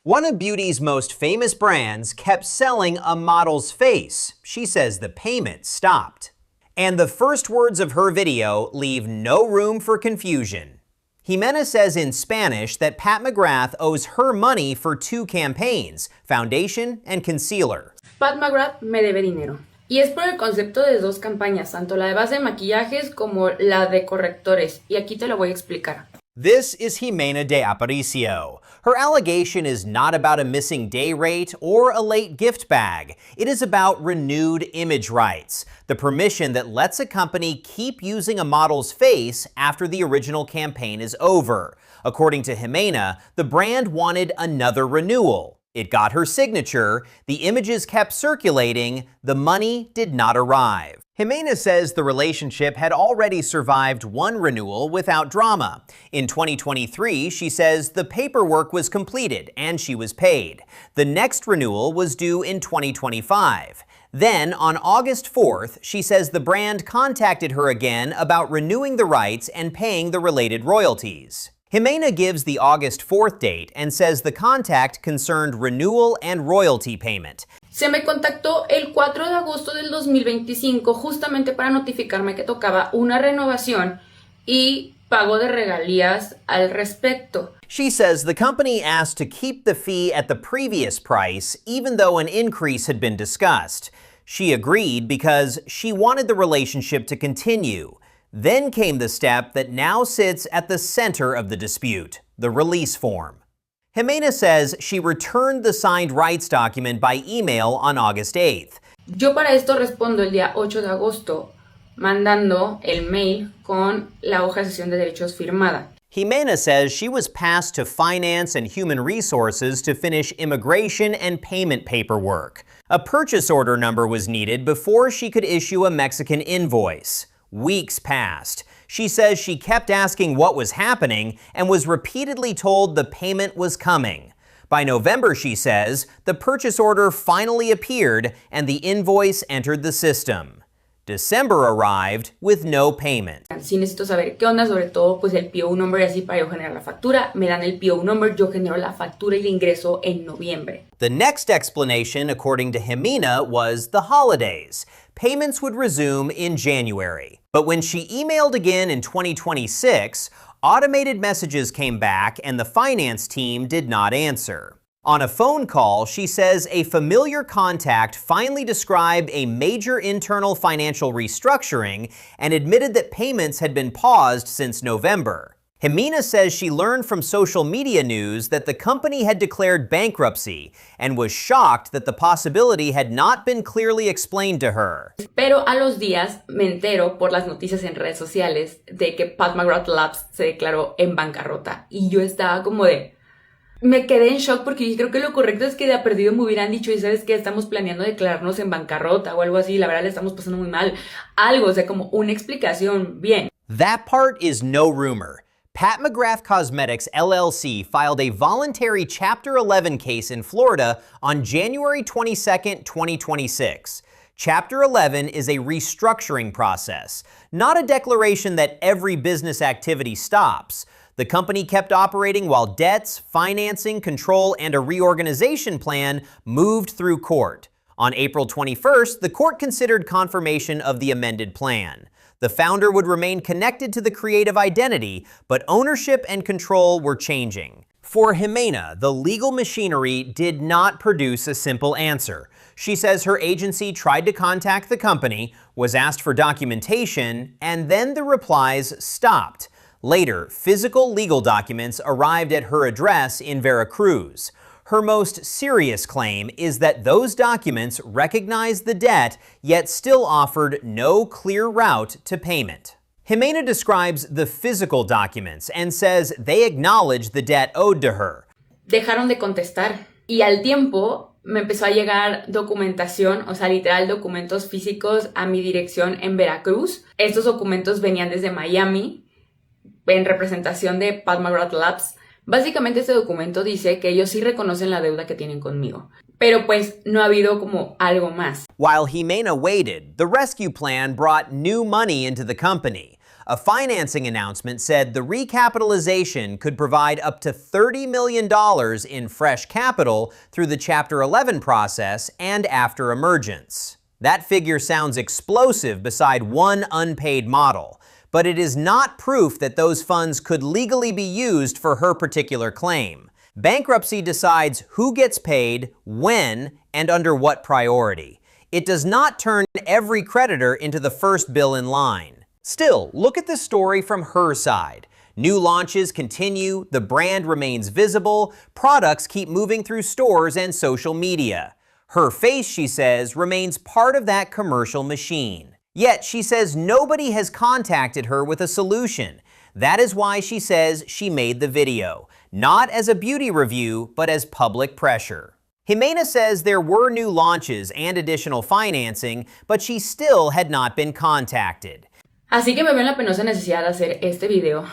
One of beauty's most famous brands kept selling a model's face. She says the payment stopped. And the first words of her video leave no room for confusion. Jimena says in Spanish that Pat McGrath owes her money for 2 campaigns, foundation and concealer. Pat McGrath me debe dinero. Y es por el concepto de 2 campañas, tanto la de base de maquillajes como la de correctores. Y aquí te lo voy a explicar. This is Jimena De Aparicio. Her allegation is not about a missing day rate or a late gift bag. It is about renewed image rights, the permission that lets a company keep using a model's face after the original campaign is over. According to Jimena, the brand wanted another renewal. It got her signature, the images kept circulating, the money did not arrive. Jimena says the relationship had already survived 1 renewal without drama. In 2023, she says the paperwork was completed and she was paid. The next renewal was due in 2025. Then, on August 4th, she says the brand contacted her again about renewing the rights and paying the related royalties. Jimena gives the August 4th date and says the contact concerned renewal and royalty payment. Se me contactó el 4 de agosto del 2025 justamente para notificarme que tocaba una renovación y pago de regalías al respecto. She says the company asked to keep the fee at the previous price even though an increase had been discussed. She agreed because she wanted the relationship to continue. Then came the step that now sits at the center of the dispute, the release form. Jimena says she returned the signed rights document by email on August 8th. Yo para esto respondo el día 8 de agosto, mandando el mail con la hoja de cesión de derechos firmada. Jimena says she was passed to Finance and Human Resources to finish immigration and payment paperwork. A purchase order number was needed before she could issue a Mexican invoice. Weeks passed. She says she kept asking what was happening and was repeatedly told the payment was coming. By November, she says, the purchase order finally appeared and the invoice entered the system. December arrived with no payment. Sí necesito saber qué onda, sobre todo pues el PO number así para yo generar la factura. Me dan el PO number, yo genero la factura y la ingreso en noviembre. The next explanation, according to Jimena, was the holidays. Payments would resume in January. But when she emailed again in 2026, automated messages came back and the finance team did not answer. On a phone call, she says a familiar contact finally described a major internal financial restructuring and admitted that payments had been paused since November. Jimena says she learned from social media news that the company had declared bankruptcy and was shocked that the possibility had not been clearly explained to her. Pero a los días me entero por las noticias en redes sociales de que Pat McGrath Labs se declaró en bancarrota y yo estaba como de... Me quedé en shock porque creo que lo correcto es que de a perdido me hubieran dicho, y sabes que estamos planeando declararnos en bancarrota o algo así, la verdad le estamos pasando muy mal. Algo, o sea, como una explicación bien. That part is no rumor. Pat McGrath Cosmetics LLC filed a voluntary Chapter 11 case in Florida on January 22, 2026. Chapter 11 is a restructuring process, not a declaration that every business activity stops. The company kept operating while debts, financing, control, and a reorganization plan moved through court. On April 21st, the court considered confirmation of the amended plan. The founder would remain connected to the creative identity, but ownership and control were changing. For Jimena, the legal machinery did not produce a simple answer. She says her agency tried to contact the company, was asked for documentation, and then the replies stopped. Later, physical legal documents arrived at her address in Veracruz. Her most serious claim is that those documents recognized the debt, yet still offered no clear route to payment. Jimena describes the physical documents and says they acknowledge the debt owed to her. Dejaron de contestar y al tiempo me empezó a llegar documentación, o sea, literal documentos físicos a mi dirección en Veracruz. Estos documentos venían desde Miami, en representación de Pat McGrath Labs. Básicamente este documento dice que ellos sí reconocen la deuda que tienen conmigo, pero pues no ha habido como algo más. While Jimena waited, the rescue plan brought new money into the company. A financing announcement said the recapitalization could provide up to $30 million in fresh capital through the Chapter 11 process and after emergence. That figure sounds explosive beside one unpaid model, but it is not proof that those funds could legally be used for her particular claim. Bankruptcy decides who gets paid, when, and under what priority. It does not turn every creditor into the first bill in line. Still, look at this story from her side. New launches continue, the brand remains visible, products keep moving through stores and social media. Her face, she says, remains part of that commercial machine. Yet, she says nobody has contacted her with a solution. That is why she says she made the video, not as a beauty review, but as public pressure. Jimena says there were new launches and additional financing, but she still had not been contacted. Así que me veo en la penosa necesidad de hacer este video,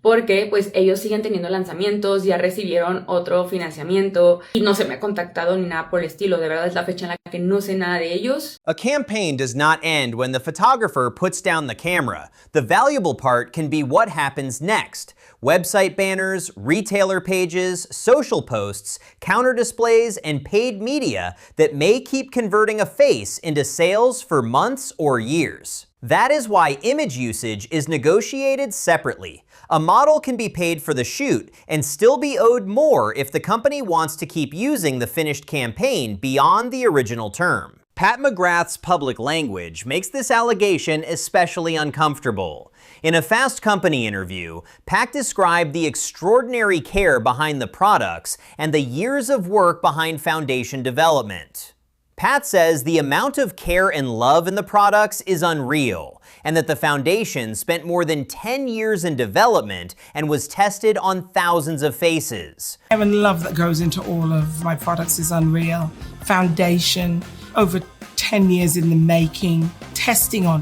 porque pues ellos siguen teniendo lanzamientos, ya recibieron otro financiamiento y no se me ha contactado ni nada por el estilo. De verdad es la fecha en la que no sé nada de ellos. A campaign does not end when the photographer puts down the camera. The valuable part can be what happens next. Website banners, retailer pages, social posts, counter displays, and paid media that may keep converting a face into sales for months or years. That is why image usage is negotiated separately. A model can be paid for the shoot and still be owed more if the company wants to keep using the finished campaign beyond the original term. Pat McGrath's public language makes this allegation especially uncomfortable. In a Fast Company interview, Pat described the extraordinary care behind the products and the years of work behind foundation development. Pat says the amount of care and love in the products is unreal, and that the foundation spent more than 10 years in development and was tested on thousands of faces. Care and love that goes into all of my products is unreal. Foundation, over 10 years in the making, testing on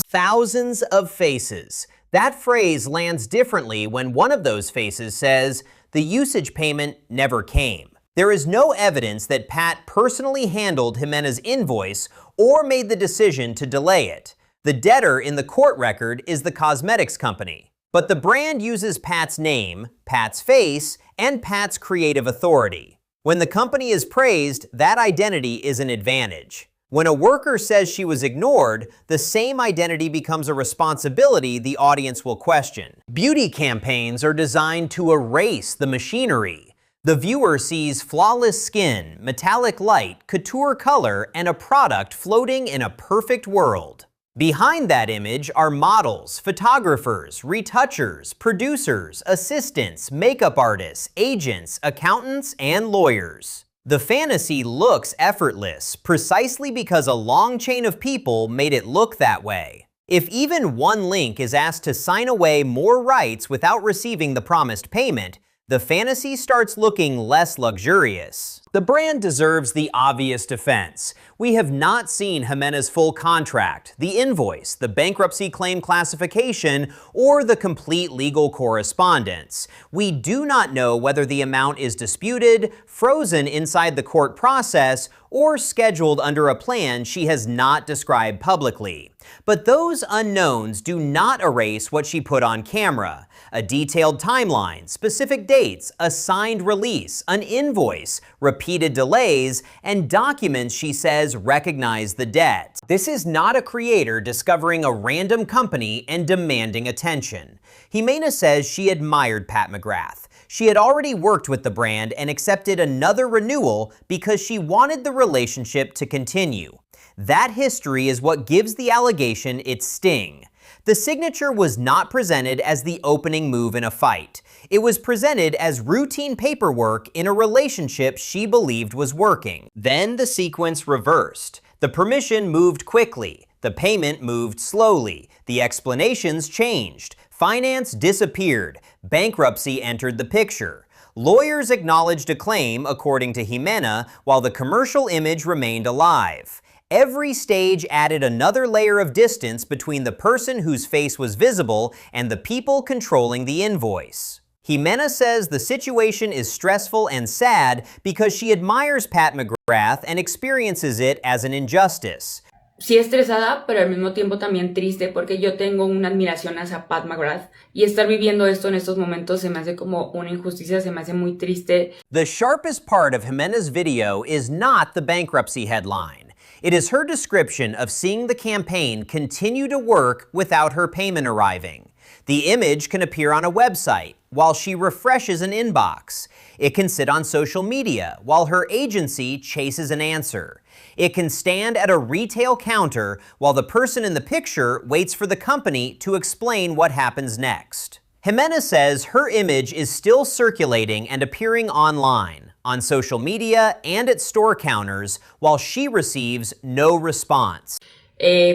thousands of faces. That phrase lands differently when one of those faces says, the usage payment never came. There is no evidence that Pat personally handled Jimena's invoice or made the decision to delay it. The debtor in the court record is the cosmetics company. But the brand uses Pat's name, Pat's face, and Pat's creative authority. When the company is praised, that identity is an advantage. When a worker says she was ignored, the same identity becomes a responsibility the audience will question. Beauty campaigns are designed to erase the machinery. The viewer sees flawless skin, metallic light, couture color, and a product floating in a perfect world. Behind that image are models, photographers, retouchers, producers, assistants, makeup artists, agents, accountants, and lawyers. The fantasy looks effortless, precisely because a long chain of people made it look that way. If even one link is asked to sign away more rights without receiving the promised payment, the fantasy starts looking less luxurious. The brand deserves the obvious defense. We have not seen Jimena's full contract, the invoice, the bankruptcy claim classification, or the complete legal correspondence. We do not know whether the amount is disputed, frozen inside the court process, or scheduled under a plan she has not described publicly. But those unknowns do not erase what she put on camera. A detailed timeline, specific dates, a signed release, an invoice, repeated delays, and documents she says recognize the debt. This is not a creator discovering a random company and demanding attention. Jimena says she admired Pat McGrath. She had already worked with the brand and accepted another renewal because she wanted the relationship to continue. That history is what gives the allegation its sting. The signature was not presented as the opening move in a fight. It was presented as routine paperwork in a relationship she believed was working. Then the sequence reversed. The permission moved quickly. The payment moved slowly. The explanations changed. Finance disappeared. Bankruptcy entered the picture. Lawyers acknowledged a claim, according to Jimena, while the commercial image remained alive. Every stage added another layer of distance between the person whose face was visible and the people controlling the invoice. Jimena says the situation is stressful and sad because she admires Pat McGrath and experiences it as an injustice. sí estresada, pero al mismo tiempo también triste porque yo tengo una admiración hacia Pat McGrath y estar viviendo esto en estos momentos se me hace como una injusticia, se me hace muy triste. The sharpest part of Jimena's video is not the bankruptcy headline. It is her description of seeing the campaign continue to work without her payment arriving. The image can appear on a website while she refreshes an inbox. It can sit on social media while her agency chases an answer. It can stand at a retail counter while the person in the picture waits for the company to explain what happens next. Jimena says her image is still circulating and appearing online, on social media and at store counters, while she receives no response.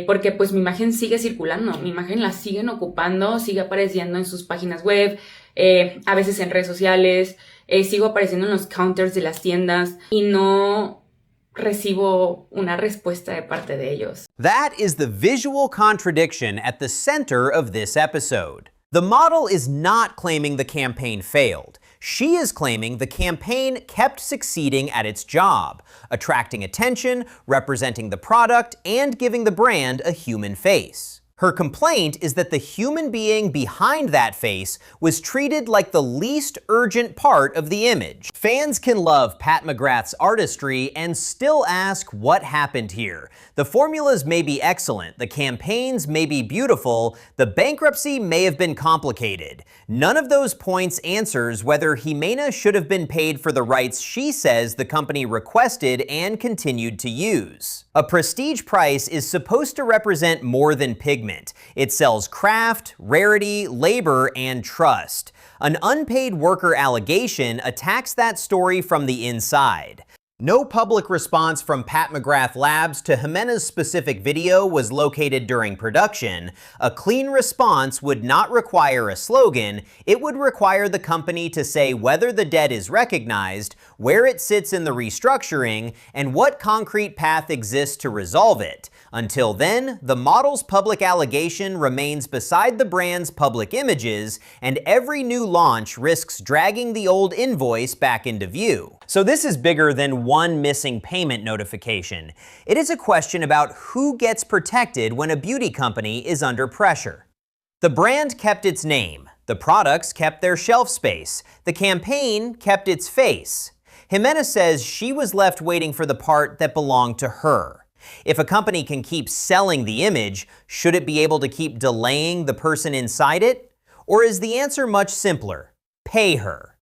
Porque pues mi imagen sigue circulando, mi imagen la siguen ocupando, sigue apareciendo en sus páginas web, a veces en redes sociales, sigo apareciendo en los counters de las tiendas y no recibo una respuesta de parte de ellos. That is the visual contradiction at the center of this episode. The model is not claiming the campaign failed. She is claiming the campaign kept succeeding at its job, attracting attention, representing the product, and giving the brand a human face. Her complaint is that the human being behind that face was treated like the least urgent part of the image. Fans can love Pat McGrath's artistry and still ask what happened here. The formulas may be excellent, the campaigns may be beautiful, the bankruptcy may have been complicated. None of those points answers whether Jimena should have been paid for the rights she says the company requested and continued to use. A prestige price is supposed to represent more than pigment. It sells craft, rarity, labor, and trust. An unpaid worker allegation attacks that story from the inside. No public response from Pat McGrath Labs to Jimena's specific video was located during production. A clean response would not require a slogan, it would require the company to say whether the debt is recognized, where it sits in the restructuring, and what concrete path exists to resolve it. Until then, the model's public allegation remains beside the brand's public images, and every new launch risks dragging the old invoice back into view. So this is bigger than one missing payment notification. It is a question about who gets protected when a beauty company is under pressure. The brand kept its name, the products kept their shelf space, the campaign kept its face. Jimena says she was left waiting for the part that belonged to her. If a company can keep selling the image, should it be able to keep delaying the person inside it? Or is the answer much simpler? Pay her.